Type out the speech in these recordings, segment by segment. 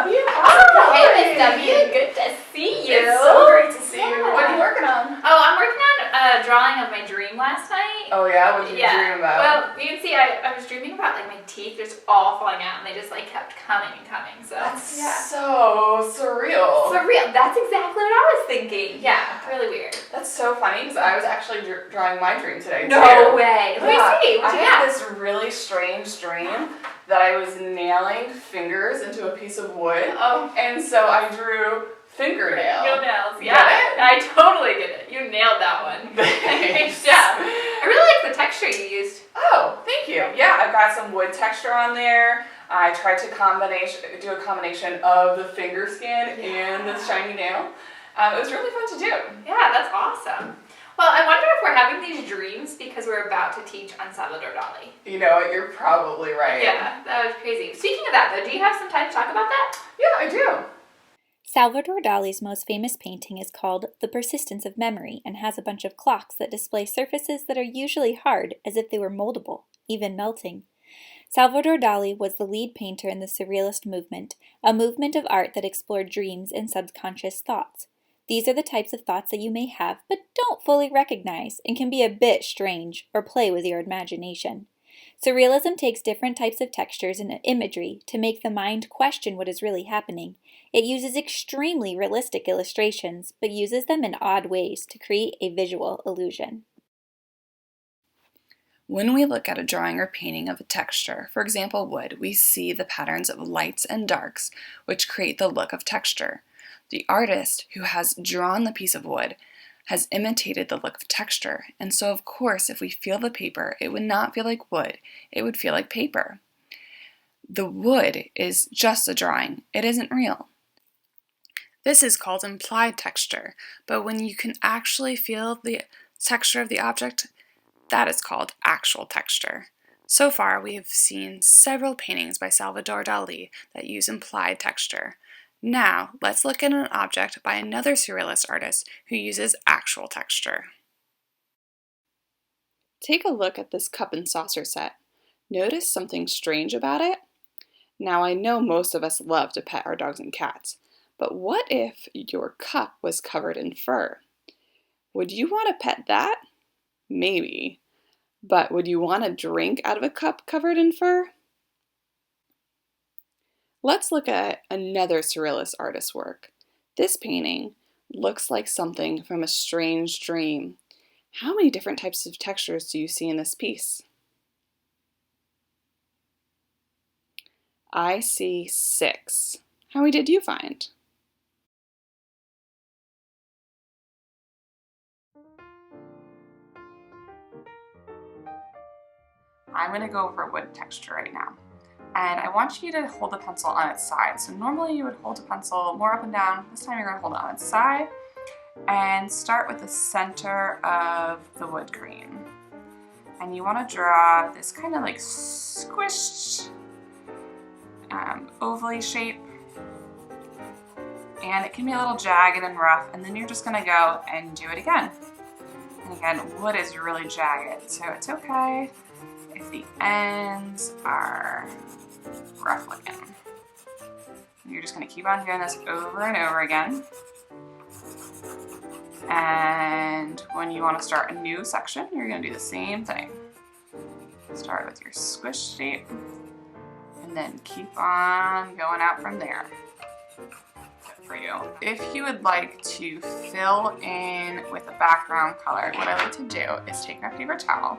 W. Oh, hey, Miss W. Good to see you. It's so great to see you. Yeah. What are you working on? Oh, I'm working on a drawing of my dream last night. Oh yeah, what did you dream about? Well, you can see I was dreaming about like my teeth just all falling out, and they just like kept coming and coming. So that's so surreal. Surreal. That's exactly what I was thinking. Yeah, really weird. That's so funny because I was actually drawing my dream today too. No way. Let me see. What you had got? this really strange dream that I was nailing fingers into a piece of wood. Oh. And so I drew fingernail. Fingernails. Yeah. Get it? I totally get it. You nailed that one. Thanks. Yeah. I really like the texture you used. Oh, thank you. Yeah, I've got some wood texture on there. I tried to do a combination of the finger skin and the shiny nail. It was really fun to do. Yeah, that's awesome. Well, I wonder if we're having these dreams because we're about to teach on Salvador Dali. You know what? You're probably right. Yeah, that was crazy. Speaking of that, though, do you have some time to talk about that? Yeah, I do. Salvador Dali's most famous painting is called The Persistence of Memory and has a bunch of clocks that display surfaces that are usually hard as if they were moldable, even melting. Salvador Dali was the lead painter in the Surrealist movement, a movement of art that explored dreams and subconscious thoughts. These are the types of thoughts that you may have but don't fully recognize and can be a bit strange or play with your imagination. Surrealism takes different types of textures and imagery to make the mind question what is really happening. It uses extremely realistic illustrations, but uses them in odd ways to create a visual illusion. When we look at a drawing or painting of a texture, for example wood, we see the patterns of lights and darks, which create the look of texture. The artist who has drawn the piece of wood has imitated the look of texture, and so of course if we feel the paper, it would not feel like wood, it would feel like paper. The wood is just a drawing, it isn't real. This is called implied texture, but when you can actually feel the texture of the object, that is called actual texture. So far, we have seen several paintings by Salvador Dali that use implied texture. Now, let's look at an object by another Surrealist artist who uses actual texture. Take a look at this cup and saucer set. Notice something strange about it? Now, I know most of us love to pet our dogs and cats, but what if your cup was covered in fur? Would you want to pet that? Maybe. But would you want to drink out of a cup covered in fur? Let's look at another Surrealist artist's work. This painting looks like something from a strange dream. How many different types of textures do you see in this piece? I see 6. How many did you find? I'm going to go over wood texture right now. And I want you to hold the pencil on its side. So normally you would hold the pencil more up and down. This time you're going to hold it on its side and start with the center of the wood grain. And you want to draw this kind of like squished ovally shape. And it can be a little jagged and rough, and then you're just going to go and do it again. And again, wood is really jagged, so it's okay if the ends are rough looking. You're just going to keep on doing this over and over again. And when you want to start a new section, you're going to do the same thing. Start with your squish shape and then keep on going out from there. Good for you. If you would like to fill in with a background color, what I like to do is take my paper towel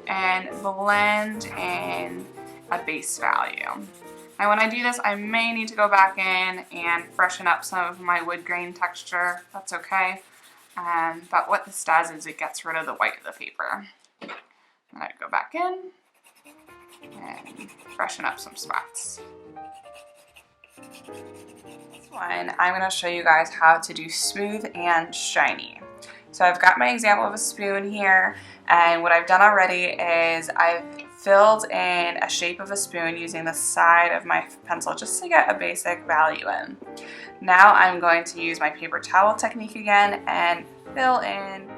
and blend in a base value. And when I do this, I may need to go back in and freshen up some of my wood grain texture. That's okay. But what this does is it gets rid of the white of the paper. I'm going to go back in and freshen up some spots. This one, I'm going to show you guys how to do smooth and shiny. So I've got my example of a spoon here, and what I've done already is I've filled in a shape of a spoon using the side of my pencil just to get a basic value in. Now I'm going to use my paper towel technique again and fill in.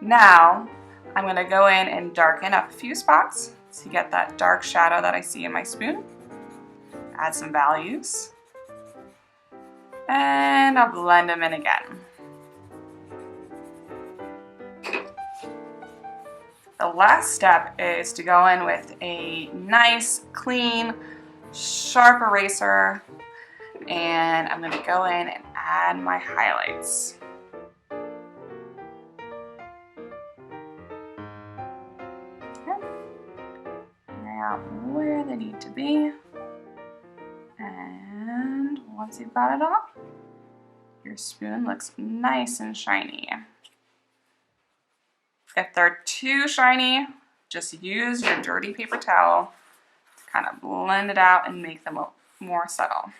Now I'm going to go in and darken up a few spots to get that dark shadow that I see in my spoon. Add some values. And I'll blend them in again. The last step is to go in with a nice, clean, sharp eraser, and I'm going to go in and add my highlights. Okay. Figure out where they need to be. And once you've got it all, your spoon looks nice and shiny. If they're too shiny, just use your dirty paper towel to kind of blend it out and make them more subtle.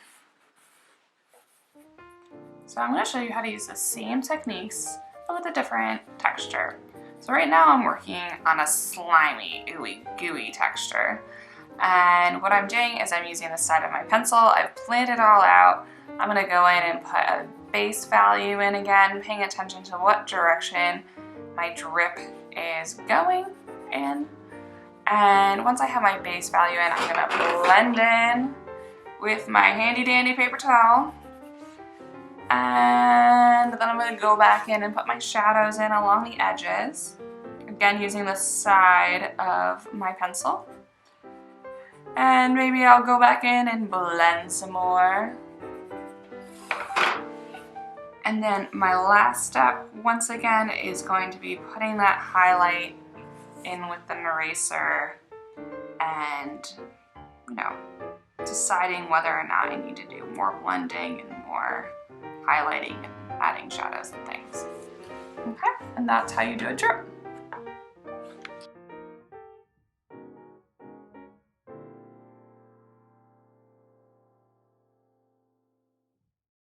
So I'm going to show you how to use the same techniques, but with a different texture. So right now I'm working on a slimy, ooey gooey texture. And what I'm doing is I'm using the side of my pencil. I've planned it all out. I'm going to go in and put a base value in again, paying attention to what direction my drip is going in. And once I have my base value in, I'm going to blend in with my handy dandy paper towel. And then I'm going to go back in and put my shadows in along the edges. Again, using the side of my pencil. And maybe I'll go back in and blend some more. And then my last step, once again, is going to be putting that highlight in with an eraser and, deciding whether or not I need to do more blending and more highlighting and adding shadows and things. Okay, and that's how you do a drip.